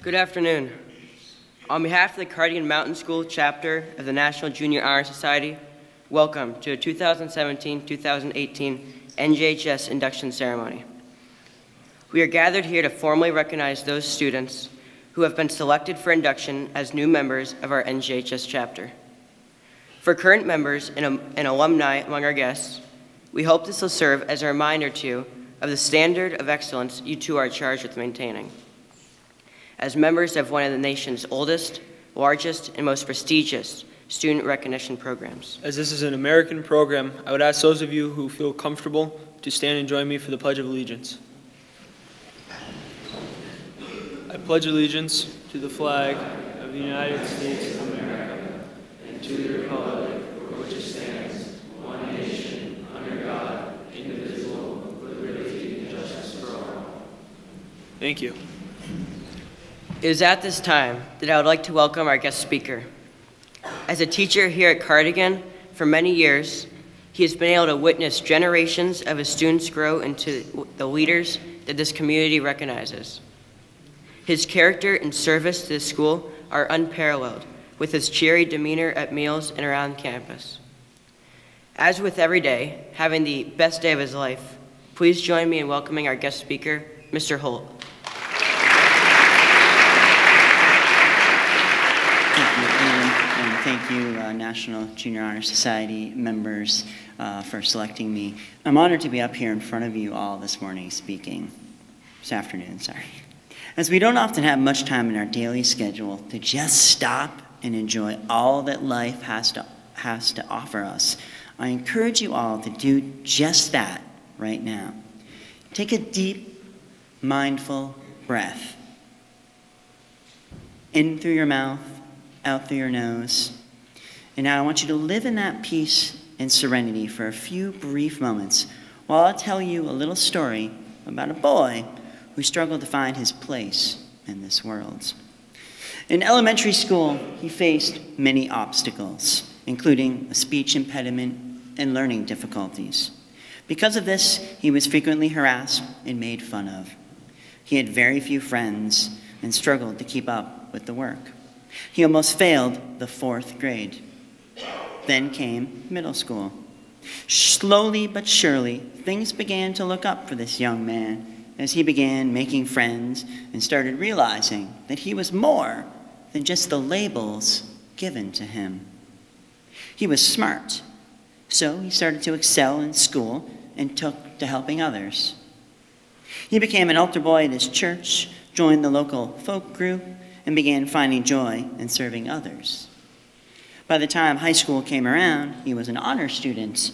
Good afternoon. On behalf of the Cardigan Mountain School chapter of the National Junior Honor Society, welcome to the 2017-2018 NJHS induction ceremony. We are gathered here to formally recognize those students who have been selected for induction as new members of our NJHS chapter. For current members and alumni among our guests, we hope this will serve as a reminder to you of the standard of excellence you two are charged with maintaining. As members of one of the nation's oldest, largest, and most prestigious student recognition programs. As this is an American program, I would ask those of you who feel comfortable to stand and join me for the Pledge of Allegiance. I pledge allegiance to the flag of the United States of America and to the republic for which it stands, one nation, under God, indivisible, with liberty and justice for all. Thank you. It is at this time that I would like to welcome our guest speaker. As a teacher here at Cardigan for many years, he has been able to witness generations of his students grow into the leaders that this community recognizes. His character and service to the school are unparalleled, with his cheery demeanor at meals and around campus. As with every day, having the best day of his life, please join me in welcoming our guest speaker, Mr. Holt. Thank you, National Junior Honor Society members, for selecting me. I'm honored to be up here in front of you all this morning speaking. This afternoon, sorry. As we don't often have much time in our daily schedule to just stop and enjoy all that life has to offer us, I encourage you all to do just that right now. Take a deep, mindful breath. In through your mouth, out through your nose. And now I want you to live in that peace and serenity for a few brief moments while I'll tell you a little story about a boy who struggled to find his place in this world. In elementary school, he faced many obstacles, including a speech impediment and learning difficulties. Because of this, he was frequently harassed and made fun of. He had very few friends and struggled to keep up with the work. He almost failed the 4th grade. Then came middle school. Slowly but surely, things began to look up for this young man as he began making friends and started realizing that he was more than just the labels given to him. He was smart, so he started to excel in school and took to helping others. He became an altar boy at his church, joined the local folk group, and began finding joy in serving others. By the time high school came around, he was an honor student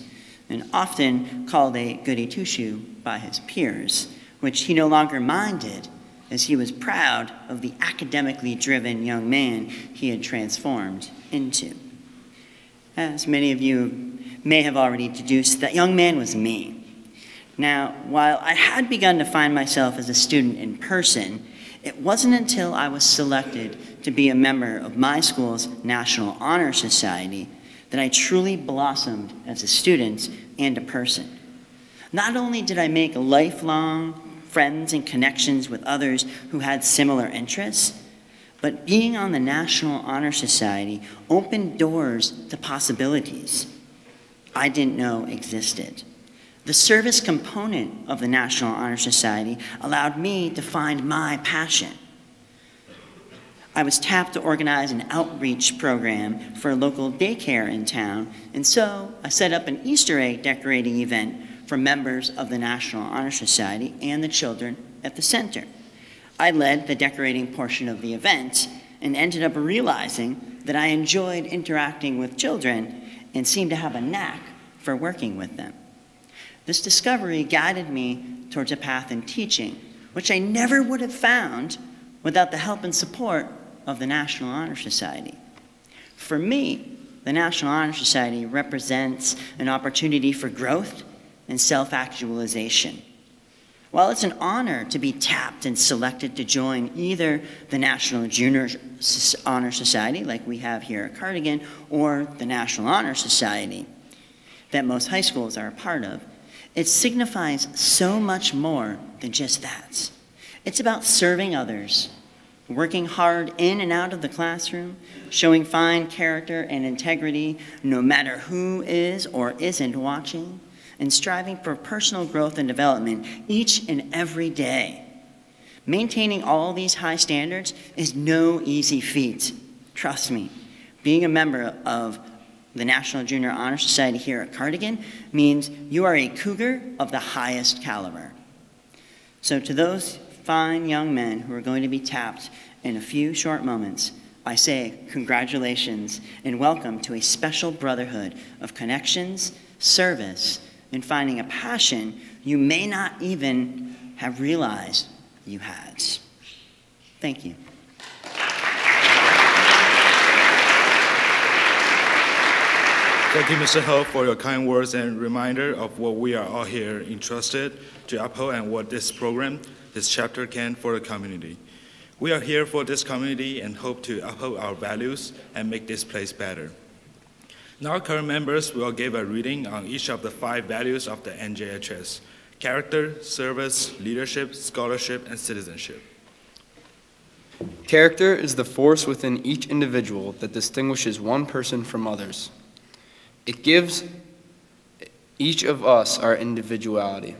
and often called a goody two-shoe by his peers, which he no longer minded as he was proud of the academically driven young man he had transformed into. As many of you may have already deduced, that young man was me. Now, while I had begun to find myself as a student in person, it wasn't until I was selected to be a member of my school's National Honor Society that I truly blossomed as a student and a person. Not only did I make lifelong friends and connections with others who had similar interests, but being on the National Honor Society opened doors to possibilities I didn't know existed. The service component of the National Honor Society allowed me to find my passion. I was tapped to organize an outreach program for a local daycare in town, and so I set up an Easter egg decorating event for members of the National Honor Society and the children at the center. I led the decorating portion of the event and ended up realizing that I enjoyed interacting with children and seemed to have a knack for working with them. This discovery guided me towards a path in teaching, which I never would have found without the help and support of the National Honor Society. For me, the National Honor Society represents an opportunity for growth and self-actualization. While it's an honor to be tapped and selected to join either the National Junior Honor Society, like we have here at Cardigan, or the National Honor Society that most high schools are a part of, it signifies so much more than just that. It's about serving others, working hard in and out of the classroom, showing fine character and integrity no matter who is or isn't watching, and striving for personal growth and development each and every day. Maintaining all these high standards is no easy feat. Trust me, being a member of the National Junior Honor Society here at Cardigan means you are a cougar of the highest caliber. So to those fine young men who are going to be tapped in a few short moments, I say congratulations and welcome to a special brotherhood of connections, service, and finding a passion you may not even have realized you had. Thank you. Thank you, Mr. Ho, for your kind words and reminder of what we are all here entrusted to uphold and what this program, this chapter can for the community. We are here for this community and hope to uphold our values and make this place better. Now, our current members will give a reading on each of the 5 values of the NJHS: character, service, leadership, scholarship, and citizenship. Character is the force within each individual that distinguishes one person from others. It gives each of us our individuality.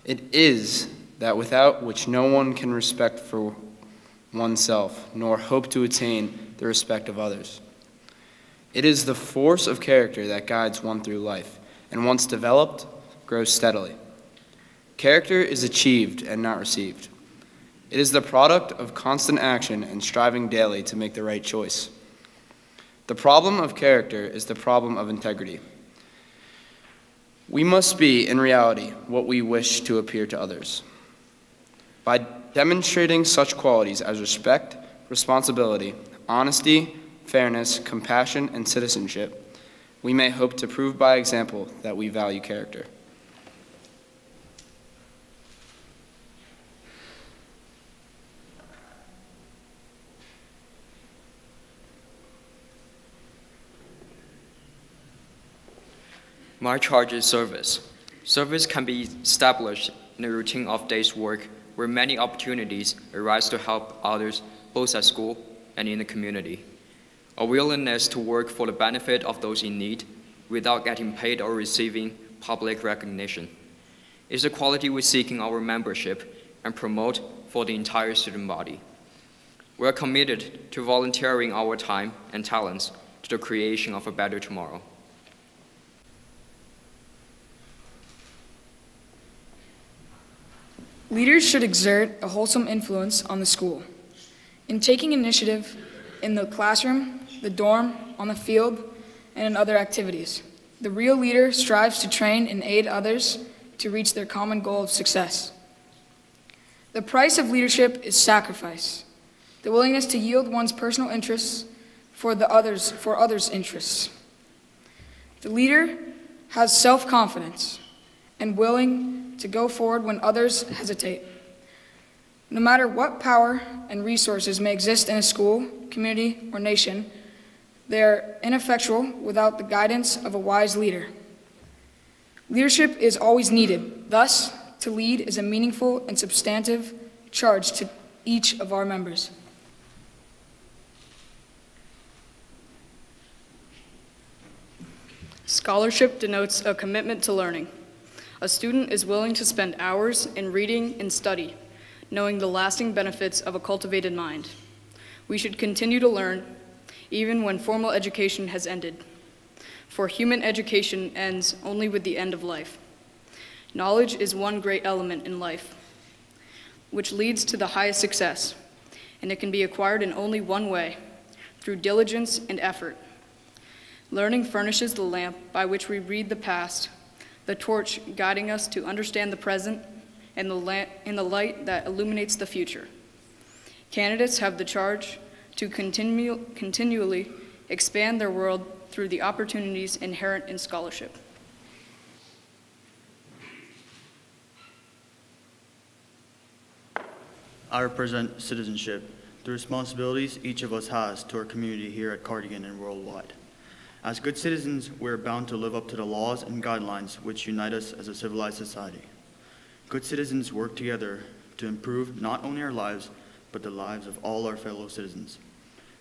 It is that without which no one can respect for oneself, nor hope to attain the respect of others. It is the force of character that guides one through life, and once developed, grows steadily. Character is achieved and not received. It is the product of constant action and striving daily to make the right choice. The problem of character is the problem of integrity. We must be, in reality, what we wish to appear to others. By demonstrating such qualities as respect, responsibility, honesty, fairness, compassion, and citizenship, we may hope to prove by example that we value character. My charge is service. Service can be established in a routine of day's work where many opportunities arise to help others both at school and in the community. A willingness to work for the benefit of those in need without getting paid or receiving public recognition is a quality we seek in our membership and promote for the entire student body. We are committed to volunteering our time and talents to the creation of a better tomorrow. Leaders should exert a wholesome influence on the school. In taking initiative in the classroom, the dorm, on the field, and in other activities, the real leader strives to train and aid others to reach their common goal of success. The price of leadership is sacrifice, the willingness to yield one's personal interests for others' interests. The leader has self-confidence and willing to go forward when others hesitate. No matter what power and resources may exist in a school, community, or nation, they are ineffectual without the guidance of a wise leader. Leadership is always needed. Thus, to lead is a meaningful and substantive charge to each of our members. Scholarship denotes a commitment to learning. A student is willing to spend hours in reading and study, knowing the lasting benefits of a cultivated mind. We should continue to learn, even when formal education has ended. For human education ends only with the end of life. Knowledge is one great element in life, which leads to the highest success, and it can be acquired in only one way, through diligence and effort. Learning furnishes the lamp by which we read the past, the torch guiding us to understand the present, and the light that illuminates the future. Candidates have the charge to continually expand their world through the opportunities inherent in scholarship. I represent citizenship, the responsibilities each of us has to our community here at Cardigan and worldwide. As good citizens, we are bound to live up to the laws and guidelines which unite us as a civilized society. Good citizens work together to improve not only our lives, but the lives of all our fellow citizens.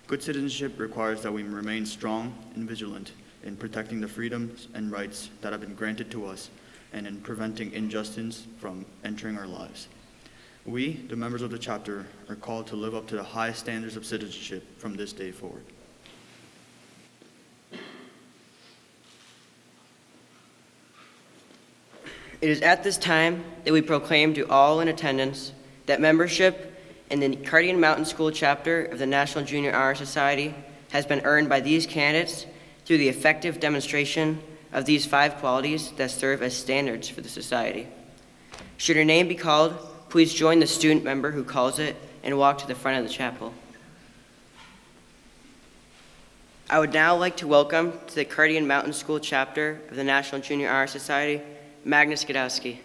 Good citizenship requires that we remain strong and vigilant in protecting the freedoms and rights that have been granted to us and in preventing injustice from entering our lives. We, the members of the chapter, are called to live up to the highest standards of citizenship from this day forward. It is at this time that we proclaim to all in attendance that membership in the Cardigan Mountain School chapter of the National Junior Honor Society has been earned by these candidates through the effective demonstration of these 5 qualities that serve as standards for the society. Should your name be called, please join the student member who calls it and walk to the front of the chapel. I would now like to welcome to the Cardigan Mountain School chapter of the National Junior Honor Society, Magnus Godowski.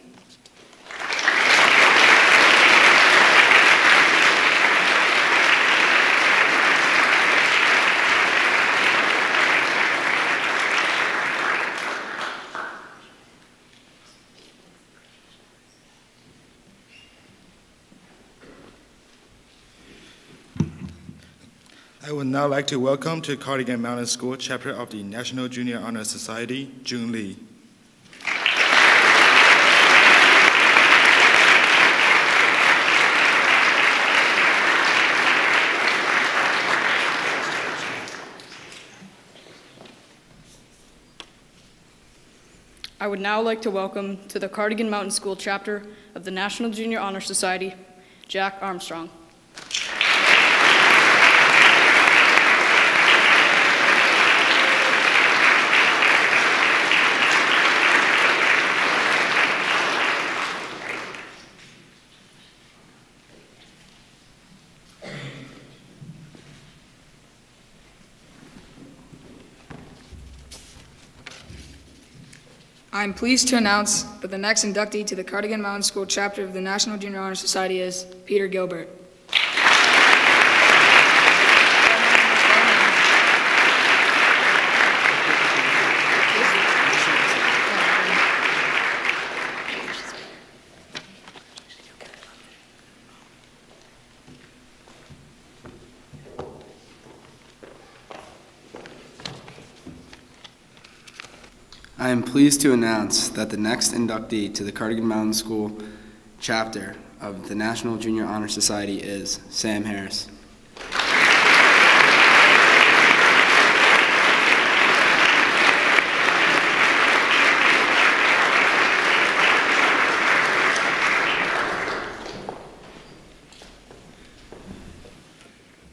I would now like to welcome to Cardigan Mountain School chapter of the National Junior Honor Society, June Lee. I would now like to welcome to the Cardigan Mountain School chapter of the National Junior Honor Society, Jack Armstrong. I am pleased to announce that the next inductee to the Cardigan Mountain School chapter of the National Junior Honor Society is Peter Gilbert. I am pleased to announce that the next inductee to the Cardigan Mountain School chapter of the National Junior Honor Society is Sam Harris.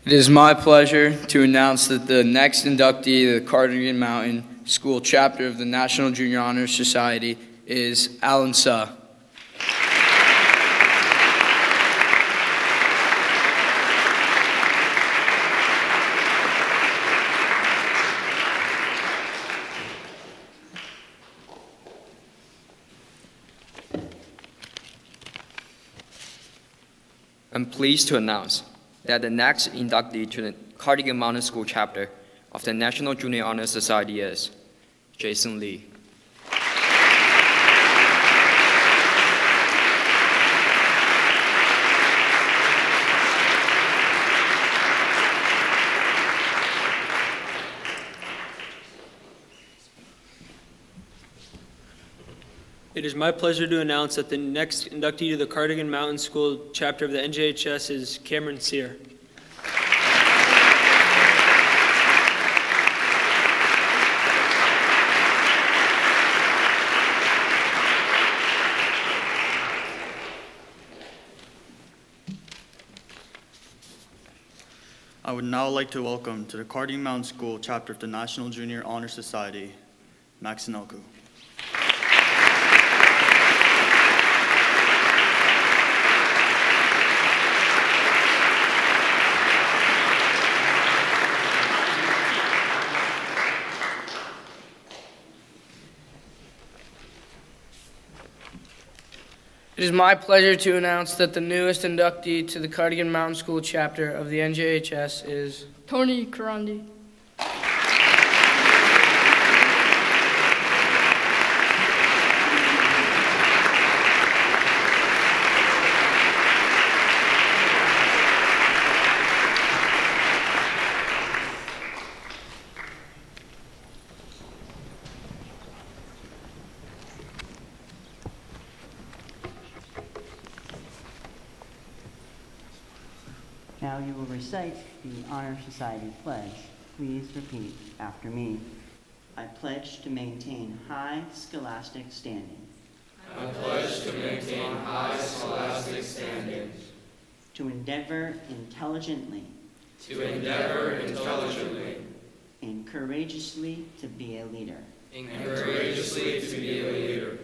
It is my pleasure to announce that the next inductee to the Cardigan Mountain School chapter of the National Junior Honor Society is Alan Suh. I'm pleased to announce that the next inductee to the Cardigan Mountain School chapter of the National Junior Honor Society is Jason Lee. It is my pleasure to announce that the next inductee to the Cardigan Mountain School chapter of the NJHS is Cameron Sear. I would now like to welcome to the Cardigan Mountain School chapter of the National Junior Honor Society, Max Sinelku. It is my pleasure to announce that the newest inductee to the Cardigan Mountain School chapter of the NJHS is Tony Karandi. you will recite the Honor Society Pledge. Please repeat after me. I pledge to maintain high scholastic standing. I pledge to maintain high scholastic standing. To endeavor intelligently. To endeavor intelligently. And courageously to be a leader. And courageously to be a leader.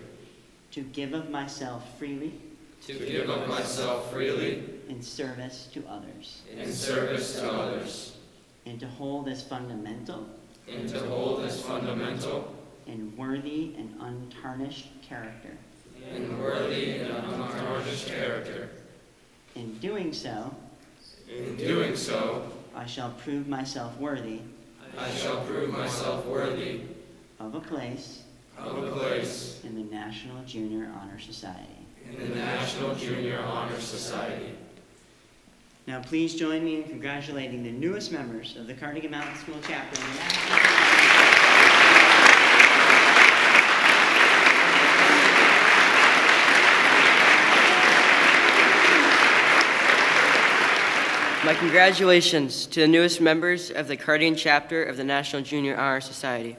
To give of myself freely. To give of myself freely. In service to others. In service to others. And to hold as fundamental. And to hold as fundamental. And worthy and untarnished character. And worthy and untarnished character. In doing so. In doing so. I shall prove myself worthy. I shall prove myself worthy. Of a place. Of a place. In the National Junior Honor Society. In the National Junior Honor Society. Now please join me in congratulating the newest members of the Cardigan Mountain School chapter of the National. My congratulations to the newest members of the Cardigan chapter of the National Junior Honor Society.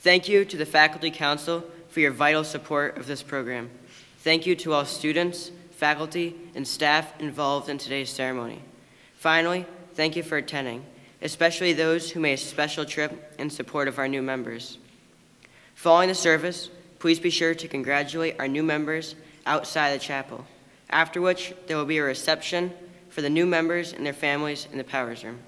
Thank you to the Faculty Council for your vital support of this program. Thank you to all students, faculty, and staff involved in today's ceremony. Finally, thank you for attending, especially those who made a special trip in support of our new members. Following the service, please be sure to congratulate our new members outside the chapel, after which there will be a reception for the new members and their families in the Powers Room.